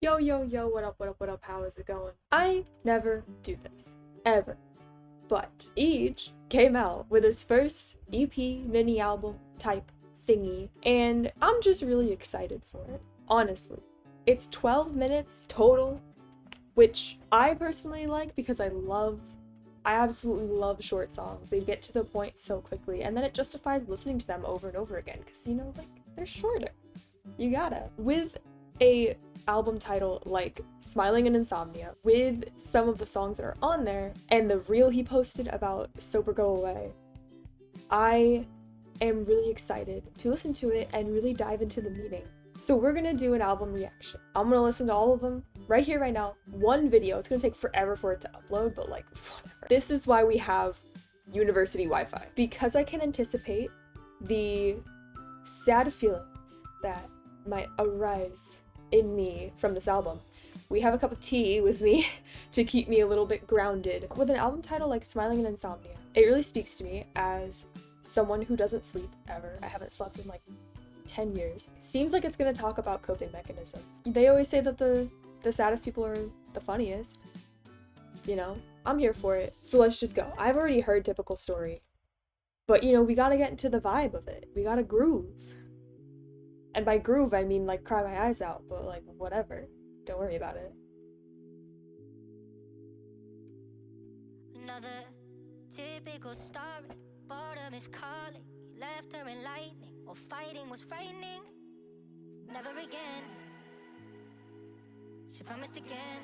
Yo, yo, yo, what up, what up, what up, how is it going? I never do this. Ever. But eaJ came out with his first EP mini album type thingy, and I'm just really excited for it, honestly. It's 12 minutes total, which I personally like because I absolutely love short songs. They get to the point so quickly, and then it justifies listening to them over and over again because, like, they're shorter. You gotta. With a album title like Smiling in Insomnia, with some of the songs that are on there, and the reel he posted about Sober Go Away, I am really excited to listen to it and really dive into the meaning. So we're gonna do an album reaction. I'm gonna listen to all of them right here, right now. One video. It's gonna take forever for it to upload, but like, whatever. This is why we have university Wi-Fi. Because I can anticipate the sad feelings that might arise in me from this album. We have a cup of tea with me to keep me a little bit grounded. With an album title like Smiling in Insomnia, it really speaks to me as someone who doesn't sleep ever. I haven't slept in like 10 years. It seems like it's gonna talk about coping mechanisms. They always say that the saddest people are the funniest. I'm here for it. So let's just go. I've already heard Typical Story, but we gotta get into the vibe of it. We gotta groove. And by groove, I mean like cry my eyes out, but like whatever. Don't worry about it. Another typical story. Boredom is calling. Laughter and lightning. Or fighting was frightening. Never again. She promised again.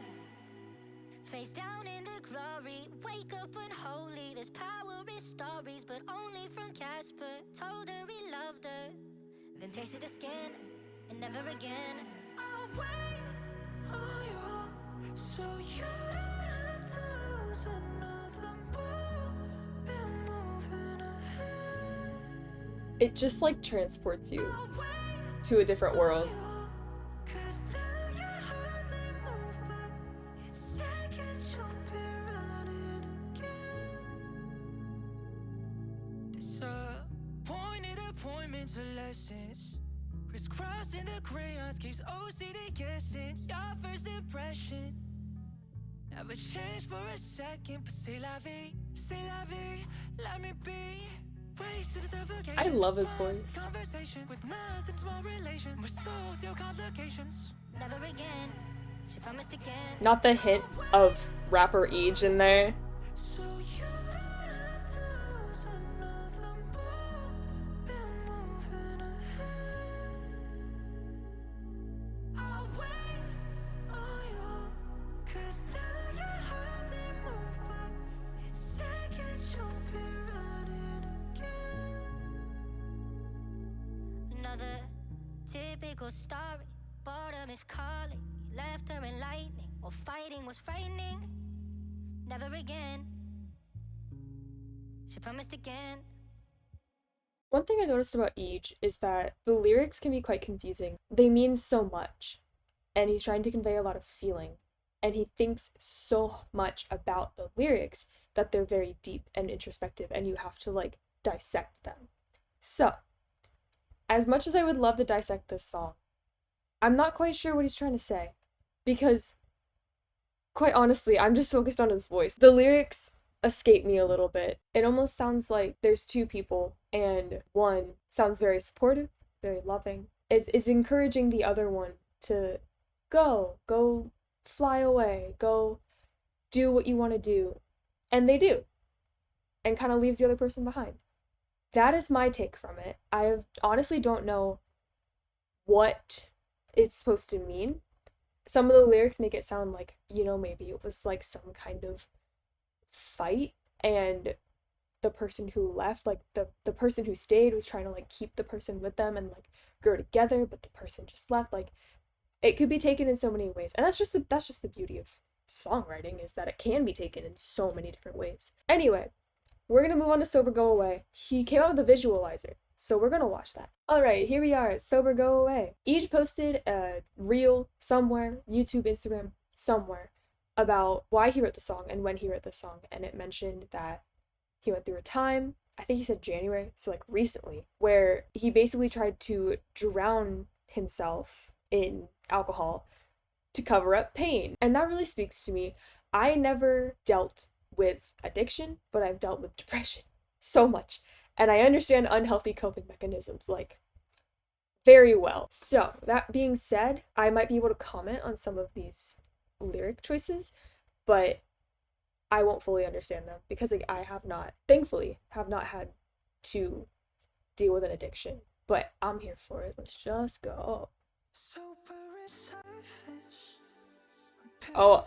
Face down in the glory. Wake up unholy. There's power in stories, but only from Casper. Told her he loved her. Then tasted the skin, and never again. I'll wait on you, so you don't have to lose another moment moving ahead. It just like transports you to a different world. Appointments or lessons, crisscrossing the crayons keeps OCD guessing. Your first impression never changed for a second, but c'est la vie, let me be. Wasted suffocation. I love his voice. Conversation with nothing's more relation, with social complications. Never again. She promised again. Not the hint of rapper eaJ in there. So you don't have to lose another moment moving ahead. I'll wait on you, 'cause now you hardly move, but in seconds you'll be running again. Another typical story. Boredom is calling. Laughter and lightning. Or fighting was frightening. Never again. She promised again. One thing I noticed about eaJ is that the lyrics can be quite confusing. They mean so much, and he's trying to convey a lot of feeling, and he thinks so much about the lyrics that they're very deep and introspective, and you have to like dissect them. So, as much as I would love to dissect this song, I'm not quite sure what he's trying to say, because quite honestly, I'm just focused on his voice. The lyrics escape me a little bit. It almost sounds like there's two people, and one sounds very supportive, very loving, is encouraging the other one to go fly away, go do what you want to do. And they do. And kind of leaves the other person behind. That is my take from it. I honestly don't know what it's supposed to mean. Some of the lyrics make it sound like, maybe it was like some kind of fight, and the person who left, like the person who stayed was trying to like keep the person with them and like grow together, but the person just left. Like, it could be taken in so many ways, and that's just the beauty of songwriting, is that it can be taken in so many different ways. Anyway, we're gonna move on to Sober Go Away. He came out with a visualizer, so we're gonna watch that. Alright, here we are at Sober Go Away. eaJ posted a reel somewhere, YouTube, Instagram, somewhere, about why he wrote the song and when he wrote the song, and it mentioned that he went through a time, I think he said January, so like recently, where he basically tried to drown himself in alcohol to cover up pain. And that really speaks to me. I never dealt with addiction, but I've dealt with depression so much. And I understand unhealthy coping mechanisms like very well. So, that being said, I might be able to comment on some of these lyric choices, but I won't fully understand them because like, I have not, thankfully, have not had to deal with an addiction. But I'm here for it. Let's just go. Oh,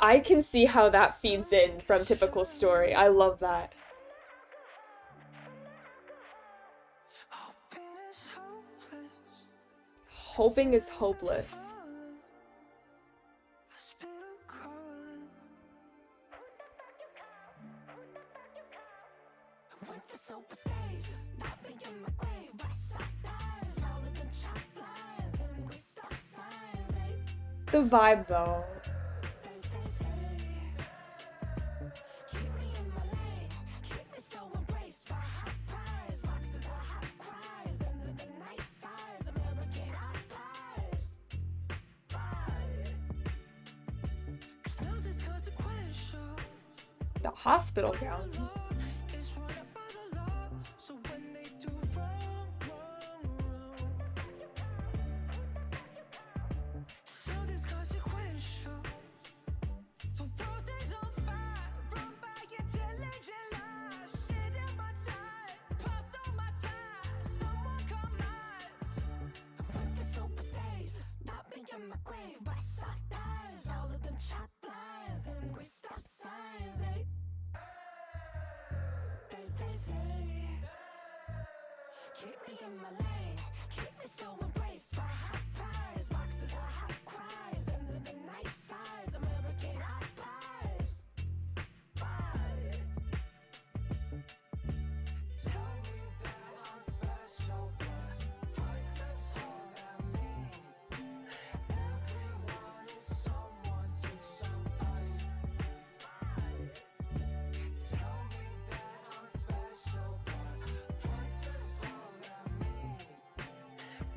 I can see how that feeds in from typical story. I love that. Hoping is hopeless. The vibe though. The hospital gown. Keep me in my lane, keep me so embraced by hot prize, boxes of hot cries, and then the night size, American eyes. Bye. Tell me that I'm special, but what does all that mean? Everyone is someone to somebody. Bye. Tell me that I'm special, but what does all that mean?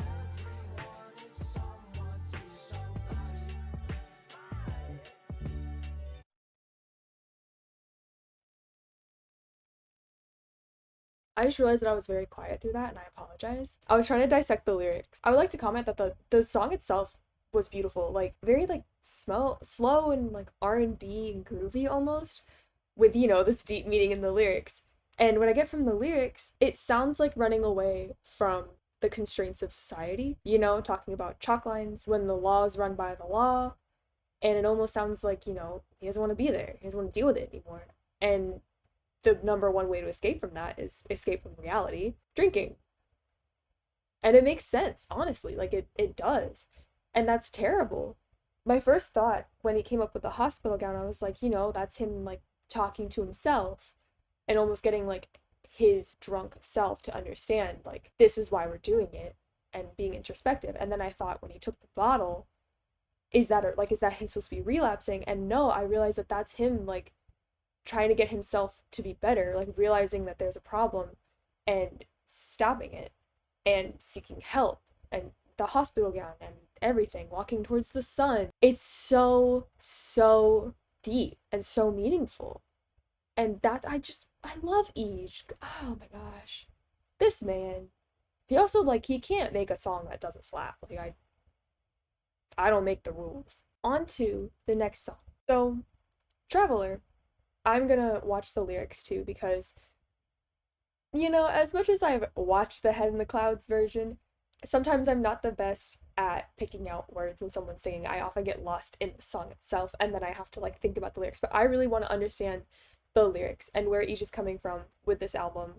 Everyone is someone to somebody. Bye. I just realized that I was very quiet through that and I apologize. I was trying to dissect the lyrics. I would like to comment that the song itself was beautiful, like very like slow and like R&B and groovy almost with this deep meaning in the lyrics. And what I get from the lyrics, it sounds like running away from the constraints of society, talking about chalk lines when the law is run by the law, and it almost sounds like, he doesn't want to be there. He doesn't want to deal with it anymore. And the number one way to escape from that is escape from reality, drinking. And it makes sense, honestly. Like it does. And that's terrible. My first thought when he came up with the hospital gown, I was like, that's him like talking to himself and almost getting like his drunk self to understand like this is why we're doing it and being introspective. And then I thought when he took the bottle, is that him supposed to be relapsing? And no, I realized that that's him like trying to get himself to be better, like realizing that there's a problem and stopping it and seeking help and the hospital gown and everything, walking towards the sun. It's so, so deep and so meaningful. And that I love eaJ. Oh my gosh. This man. He also like he can't make a song that doesn't slap. Like I don't make the rules. On to the next song. So, Traveler. I'm gonna watch the lyrics too because, as much as I've watched the Head in the Clouds version, sometimes I'm not the best at picking out words when someone's singing. I often get lost in the song itself and then I have to like think about the lyrics. But I really want to understand the lyrics and where each is coming from with this album.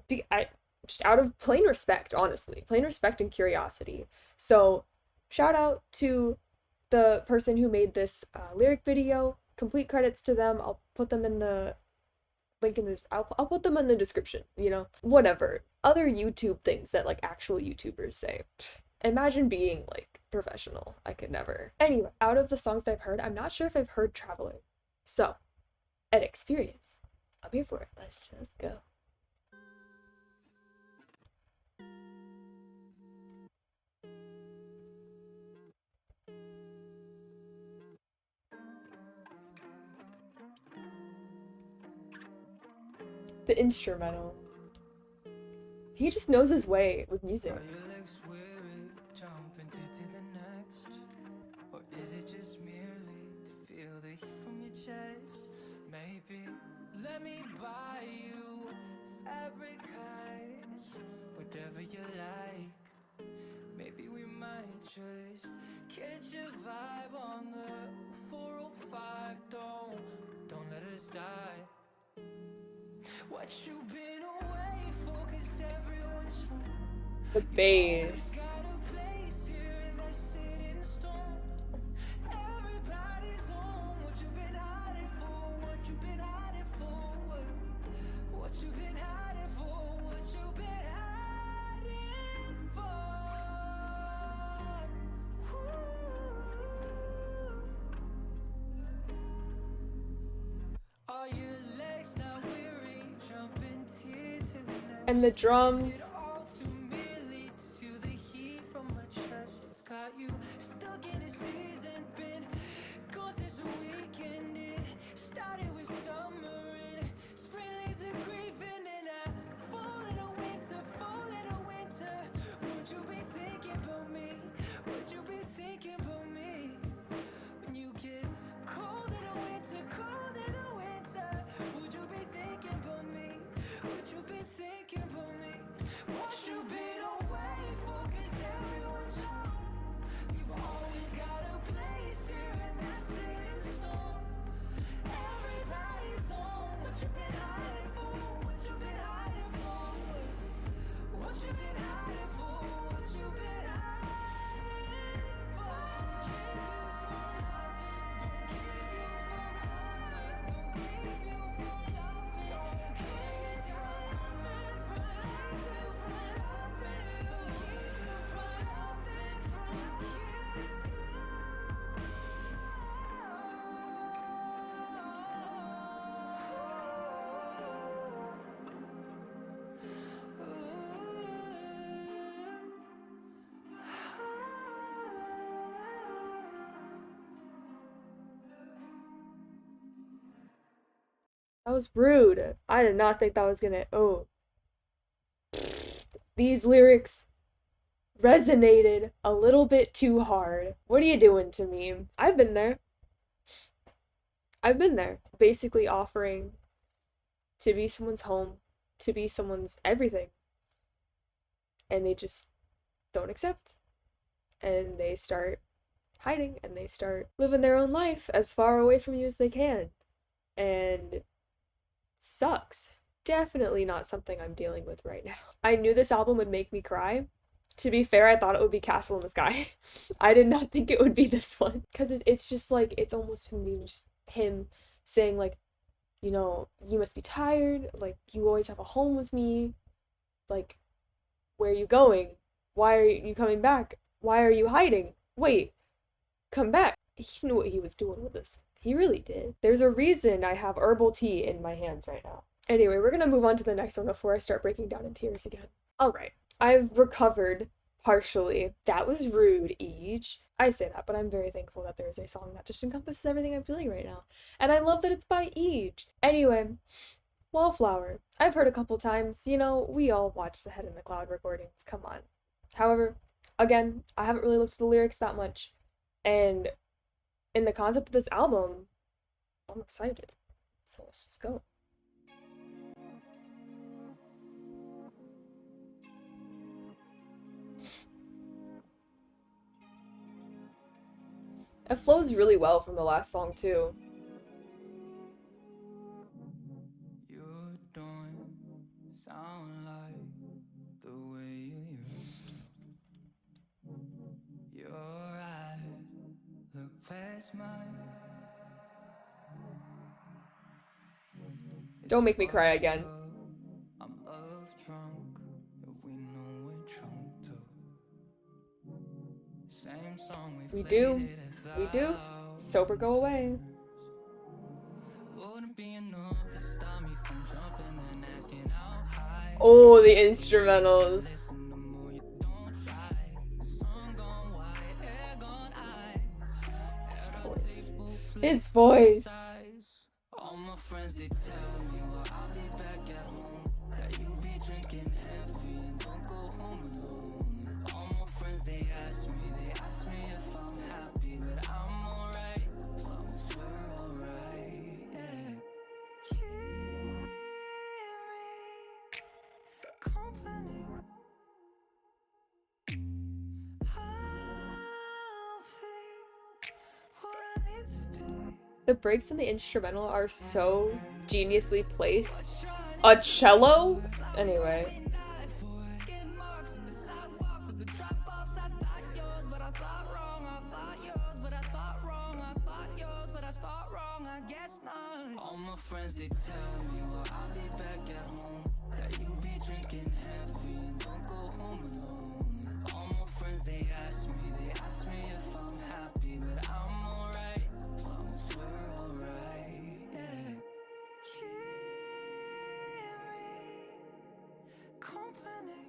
Just out of plain respect, honestly, plain respect and curiosity. So, shout out to the person who made this lyric video. Complete credits to them. I'll put them in the link in this. I'll put them in the description. Whatever other YouTube things that like actual YouTubers say. Imagine being like professional. I could never. Anyway, out of the songs that I've heard, I'm not sure if I've heard Traveler. So, an experience. I'm here for it. Let's just go. The instrumental. He just knows his way with music. Are your legs weary, jumping to the next? Or is it just merely to feel the heat from your chest? Maybe let me buy you fabric eyes, whatever you like. Maybe we might just catch a vibe on the 405. Don't let us die. What you been away for? 'Cause everyone's home. The bass. Got a place here in that sitting storm. Everybody's home. What you been hiding for? What you been hiding for? What you been hiding for? What you been hiding for? Are your legs now weary? Jumping tear to the next. And the drums. All too merely to feel the heat from my chest. It's got you stuck in a season, been gone since the weekend. It started with summer and spring leaves are grieving, and I fall in a winter, fall in a winter. Would you be thinking about me? Would you be thinking about me? When you get cold in the winter, cold in the winter. Would you be thinking about me? Would you be thinking about me? What you been away for? 'Cause everyone's home. You've always got a place here in that city storm. Everybody's home. What you been hiding for? What you been hiding for? What you been hiding for? What you been hiding for? Don't keep you from loving. Don't keep you from loving. Don't keep you from loving. Don't keep you from loving. From loving, from loving. Don't keep you from loving. From keep That was rude. I did not think that was gonna. Oh. These lyrics resonated a little bit too hard. What are you doing to me? I've been there. I've been there. Basically offering to be someone's home, to be someone's everything. And they just don't accept. And they start hiding and they start living their own life as far away from you as they can. And sucks. Definitely not something I'm dealing with right now. I knew this album would make me cry. To be fair, I thought it would be Castle in the Sky. I did not think it would be this one. Because it's just like, it's almost him saying like, you know, you must be tired. Like, you always have a home with me. Like, where are you going? Why are you coming back? Why are you hiding? Wait, come back. He knew what he was doing with this. He really did. There's a reason I have herbal tea in my hands right now. Anyway, we're gonna move on to the next one before I start breaking down in tears again. Alright, I've recovered partially. That was rude, eaJ. I say that, but I'm very thankful that there is a song that just encompasses everything I'm feeling right now. And I love that it's by eaJ. Anyway, Wallflower. I've heard a couple times, you know, we all watch the Head in the Cloud recordings, come on. However, again, I haven't really looked at the lyrics that much. And in the concept of this album, I'm excited. So let's just go. It flows really well from the last song too. You don't sound like the way you used to. Your eyes look past mine. Don't make me cry again. I'm love drunk, and we know we're drunk too. Same song We do. We do. Sober go away. Wouldn't be enough to stop me from jumping and asking how high. Oh, the instrumentals. Listen, the more you don't try. The sun gone white, air gone ice. His voice. His voice. All my friends, they tell me, well, I'll be back at home. ask me if I'm happy, but I'm alright, as long as we're alright, yeah. Keep me company. I'll be what I need to be. The breaks in the instrumental are so geniusly placed. But trying A to cello? Anyway. skid marks on the sidewalks of the drop-offs. I thought yours, but I thought wrong. I thought yours, but I thought wrong. I thought yours, but I thought wrong. I guess not. All my friends, they tell me, well, I'll be back at home, that you be drinking heavy and don't go home alone. All my friends, they ask me if I'm happy, but I'm alright, as long as we're alright, yeah. Keep me company.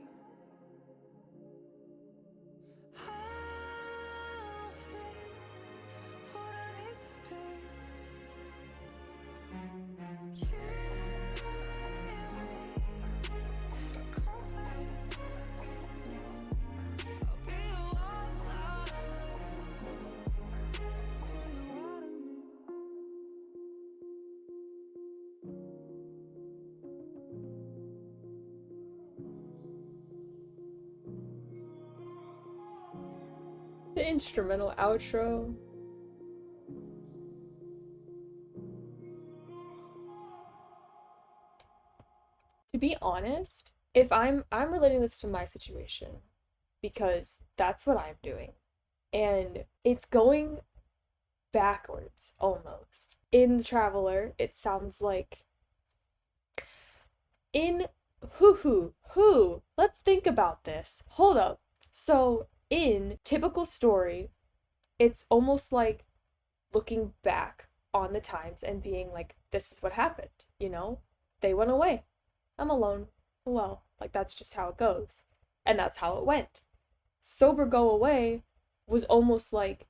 I'll be what I need to be. Keep me company. I'll be a wallflower till you water me. The instrumental outro. To be honest, if I'm relating this to my situation because that's what I'm doing. And it's going backwards almost. In The Traveler, it sounds like in who. Let's think about this. Hold up. So, in typical story, it's almost like looking back on the times and being like, this is what happened, you know? They went away. I'm alone. Well, like that's just how it goes. And that's how it went. Sober Go Away was almost like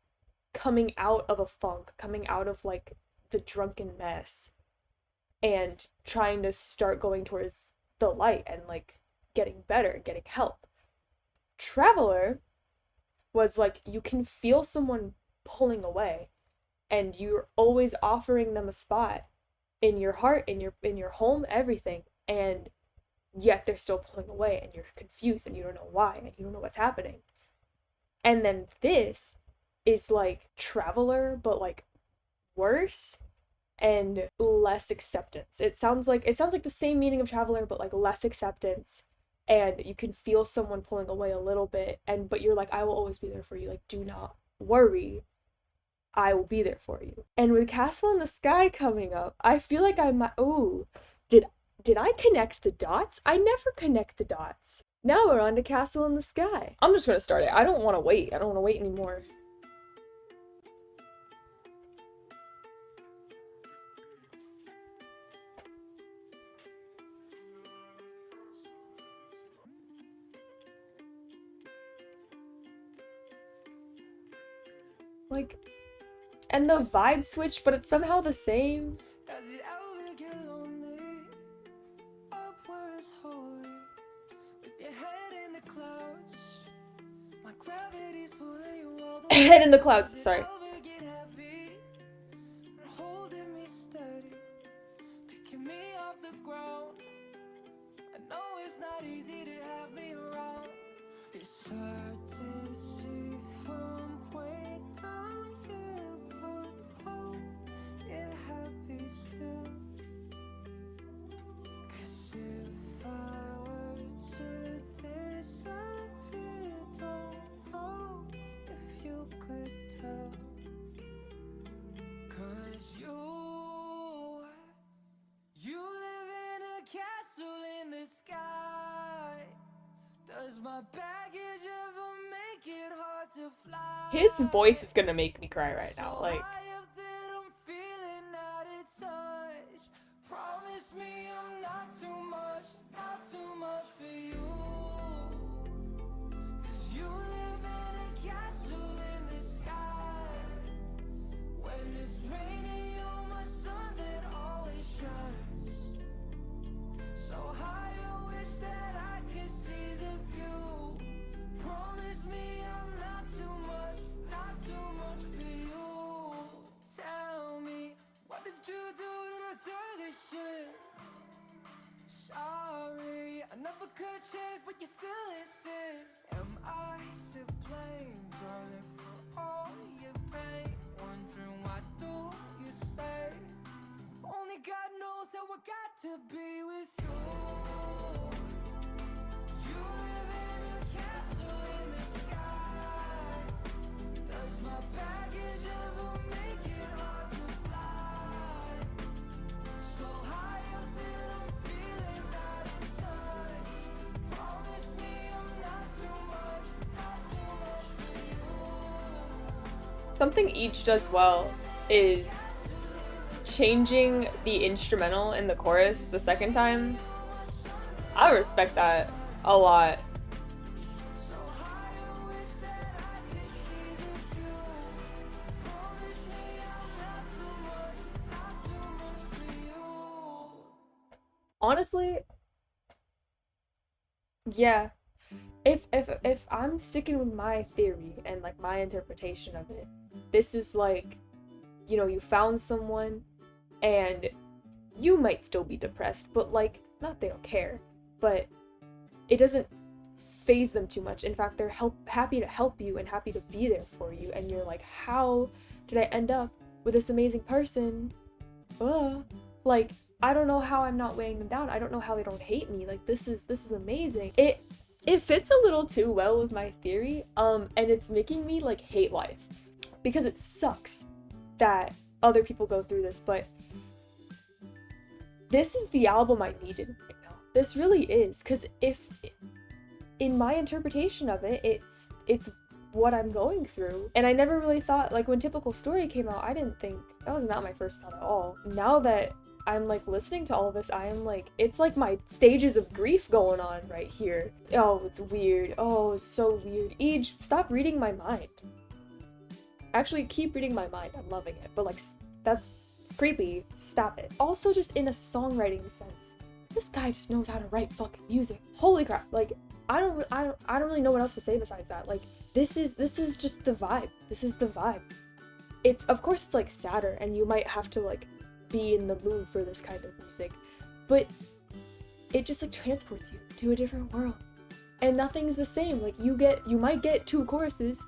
coming out of a funk, coming out of like the drunken mess and trying to start going towards the light and like getting better, getting help. Traveler was like you can feel someone pulling away and you're always offering them a spot in your heart, in your home, everything, and yet they're still pulling away and you're confused and you don't know why and you don't know what's happening. And then this is like Traveler but like worse and less acceptance. It sounds like the same meaning of Traveler but like less acceptance, and you can feel someone pulling away a little bit, and but you're like, I will always be there for you, like do not worry, I will be there for you. And with Castle in the Sky coming up, I feel like I might did I connect the dots? I never connect the dots. Now we're on to Castle in the Sky. I'm just gonna start it. I don't want to wait anymore. Like, and the vibe switched, but it's somehow the same. Does it ever get lonely? Up where it's holy, with your head in the clouds. My gravity's pulling you all the way. Head in the clouds, sorry. Does it ever get heavy? Holding me steady, picking me off the ground. I know it's not easy to have me around. It's hard to see from way down here, but hope you're happy still. 'Cause if I were to disappear, don't know if you could tell. 'Cause you live in a castle in the sky. Does my baggage ever make it hard to fly? His voice is gonna make me cry right now. Like, high up that I'm feeling out of touch. Promise me I'm not too much for you. 'Cause you live in a castle in the sky. When it's raining, you're my sun that always shines. So high, I wish that I could see the view. Promise me I'm not too could check, but you still insist. Am I to blame, darling, for all your pain? Wondering why do you stay? Only God knows how I got to be with you. You live in a castle in the sky. Does my baggage ever make it hard to fly? So high up that I'm feeling out in touch. Promise me I'm not too much for you. Something each does well is changing the instrumental in the chorus the second time. I respect that a lot. Honestly, yeah. If I'm sticking with my theory and like my interpretation of it, this is like, you know, you found someone and you might still be depressed, but like, not they don't care, but it doesn't phase them too much. In fact, they're happy to help you and happy to be there for you, and you're like, how did I end up with this amazing person? Like, I don't know how I'm not weighing them down. I don't know how they don't hate me. Like, this is amazing. It fits a little too well with my theory, and it's making me like hate life because it sucks that other people go through this, but this is the album I needed right now. This really is, because if in my interpretation of it, it's what I'm going through. And I never really thought, like when Typical Story came out, I didn't think, that was not my first thought at all. Now that I'm like listening to all of this, I am like, it's like my stages of grief going on right here. Oh, it's weird. Oh, it's so weird. eaJ, stop reading my mind. Actually, keep reading my mind. I'm loving it. But like, that's creepy. Stop it. Also, just in a songwriting sense, this guy just knows how to write fucking music. Holy crap. Like, I don't really know what else to say besides that. Like, this is just the vibe. This is the vibe. It's, of course, it's like sadder, and you might have to like be in the mood for this kind of music, but it just like transports you to a different world, and nothing's the same. Like, you might get 2 choruses,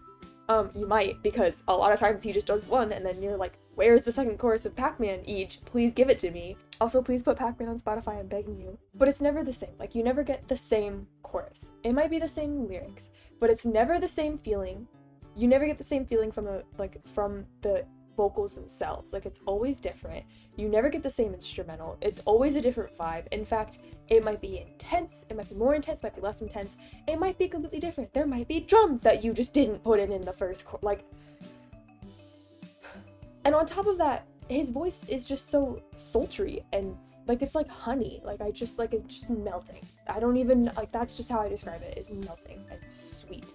you might, because a lot of times he just does 1, and then you're like, where's the second chorus of Pac-Man? eaJ, please give it to me. Also, please put Pac-Man on Spotify, I'm begging you. But it's never the same. Like, you never get the same chorus. It might be the same lyrics, but it's never the same feeling. You never get the same feeling from the vocals themselves. Like, it's always different. You never get the same instrumental. It's always a different vibe. In fact, it might be intense, it might be more intense, might be less intense, it might be completely different. There might be drums that you just didn't put in the first like. And on top of that, his voice is just so sultry, and like, it's like honey. Like, I just like, it's just melting. I don't even, like, that's just how I describe it, is melting and sweet.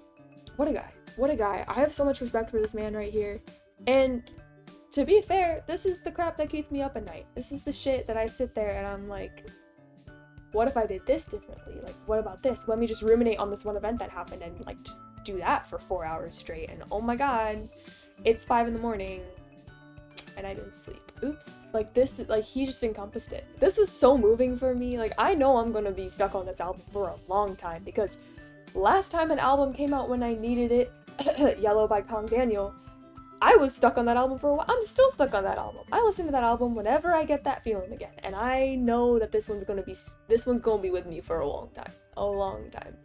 What a guy. What a guy. I have so much respect for this man right here. And to be fair, this is the crap that keeps me up at night. This is the shit that I sit there and I'm like, what if I did this differently? Like, what about this? Let me just ruminate on this one event that happened and like just do that for 4 hours straight. And oh my god, it's 5 in the morning and I didn't sleep. Oops. Like, this, like, he just encompassed it. This was so moving for me. Like, I know I'm gonna be stuck on this album for a long time, because last time an album came out when I needed it, Yellow by Kong Daniel, I was stuck on that album for a while. I'm still stuck on that album. I listen to that album whenever I get that feeling again. And I know that this one's gonna be with me for a long time. A long time.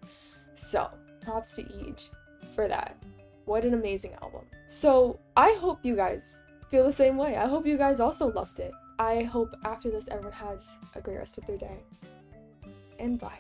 So, props to eaJ for that. What an amazing album. So, I hope you guys feel the same way. I hope you guys also loved it. I hope after this everyone has a great rest of their day. And bye.